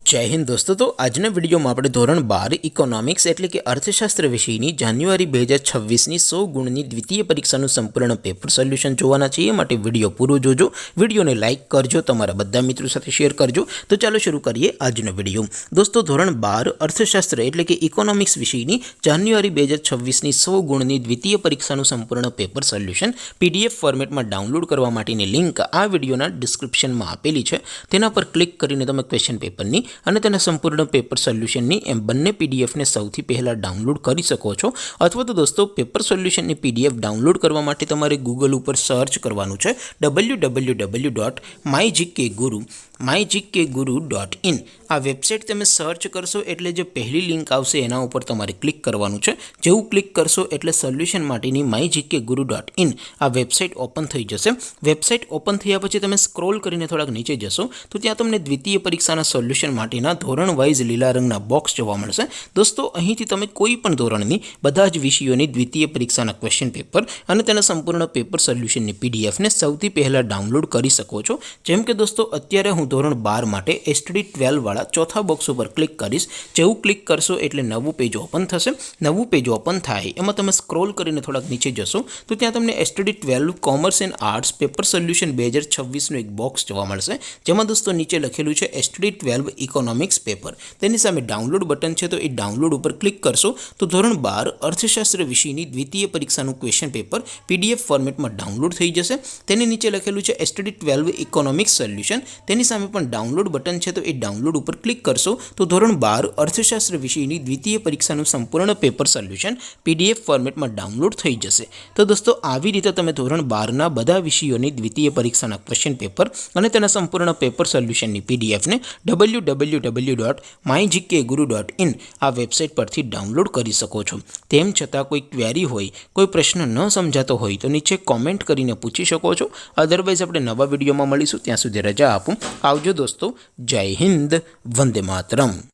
जय हिंद दोस्तों। तो आजना विडियो में આપણે ધોરણ 12 ઇકોનોમિક્સ એટલે કે અર્થશાસ્ત્ર વિષયની જાન્યુઆરી 2026ની 100 ગુણની દ્વિતીય પરીક્ષાનું સંપૂર્ણ પેપર સોલ્યુશન જોવાના છે। માટે વિડિયો પૂરો જોજો, વિડિયોને લાઈક કરજો, તમારા બધા મિત્રો સાથે શેર કરજો। તો ચાલો શરૂ કરીએ આજનો વિડિયો। દોસ્તો ધોરણ 12 અર્થશાસ્ત્ર એટલે કે ઇકોનોમિક્સ વિષયની જાન્યુઆરી 2026ની 100 ગુણની દ્વિતીય પરીક્ષાનું સંપૂર્ણ પેપર સોલ્યુશન PDF ફોર્મેટમાં ડાઉનલોડ કરવા માટેની લિંક આ વિડિયોના ડિસ્ક્રિપ્શનમાં આપેલી છે। તેના પર ક્લિક કરીને તમે ક્વેશ્ચન પેપરની અને તેના સંપૂર્ણ પેપર સોલ્યુશનની એમ બંને પીડીએફને સૌથી પહેલાં ડાઉનલોડ કરી શકો છો। અથવા તો દોસ્તો પેપર સોલ્યુશનની PDF ડાઉનલોડ કરવા માટે તમારે ગૂગલ ઉપર સર્ચ કરવાનું છે www.mygkguru.in। આ વેબસાઇટ તમે સર્ચ કરશો એટલે જે પહેલી લિંક આવશે એના ઉપર તમારે ક્લિક કરવાનું છે। જેવું ક્લિક કરશો એટલે સોલ્યુશન માટેની mygkguru.in આ વેબસાઇટ ઓપન થઈ જશે। વેબસાઇટ ઓપન થયા પછી તમે સ્ક્રોલ કરીને થોડાક નીચે જશો તો ત્યાં તમને દ્વિતીય પરીક્ષાના સોલ્યુશન માટેના ધોરણ વાઇઝ લીલા રંગના બોક્સ જોવા મળશે। દોસ્તો અહીંથી તમે કોઈ પણ ધોરણની બધા જ વિષયોની દ્વિતીય પરીક્ષાના ક્વેશ્ચન પેપર અને તેના સંપૂર્ણ પેપર સોલ્યુશનની પીડીએફને સૌથી પહેલાં ડાઉનલોડ કરી શકો છો। જેમ કે દોસ્તો અત્યારે હું ધોરણ 12 માટે STD 12 વાળા ચોથા બોક્સ ઉપર ક્લિક કરીશ। જેવું ક્લિક કરશો એટલે નવું પેજ ઓપન થશે। નવું પેજ ઓપન થાય એમાં તમે સ્ક્રોલ કરીને થોડાક નીચે જશો તો ત્યાં તમને STD 12 commerce and arts paper solution 2026નું એક બોક્સ જોવા મળશે। જેમાં દોસ્તો નીચે લખેલું છે STD 12 ઇકોનોમિક્સ પેપર। તેની સામે ડાઉનલોડ બટન છે તો એ ડાઉનલોડ ઉપર ક્લિક કરશો તો ધોરણ 12 અર્થશાસ્ત્ર વિષયની દ્વિતીય પરીક્ષાનું ક્વેશ્ચન પેપર PDF ફોર્મેટમાં ડાઉનલોડ થઈ જશે। તેની નીચે લખેલું છે STD 12 ઇકોનોમિક્સ સોલ્યુશન। તેની સામે પણ ડાઉનલોડ બટન છે તો એ ડાઉનલોડ ઉપર ક્લિક કરશો તો ધોરણ 12 અર્થશાસ્ત્ર વિષયની દ્વિતીય પરીક્ષાનું સંપૂર્ણ પેપર સોલ્યુશન PDF ફોર્મેટમાં ડાઉનલોડ થઈ જશે। તો દોસ્તો આવી રીતે તમે ધોરણ 12ના બધા વિષયોની દ્વિતીય પરીક્ષાના ક્વેશ્ચન પેપર અને તેના સંપૂર્ણ પેપર સોલ્યુશનની PDFને www.mygkguru.in આ વેબસાઇટ પરથી ડાઉનલોડ કરી શકો છો। તેમ છતાં કોઈ ક્વેરી હોય, કોઈ પ્રશ્ન ન સમજાતો હોય તો નીચે કોમેન્ટ કરીને પૂછી શકો છો। અધરવાઇઝ આપણે નવા વિડીયોમાં મળીશું, ત્યાં સુધી રજા આપું। આવજો દોસ્તો, જય હિન્દ, વંદે માતરમ।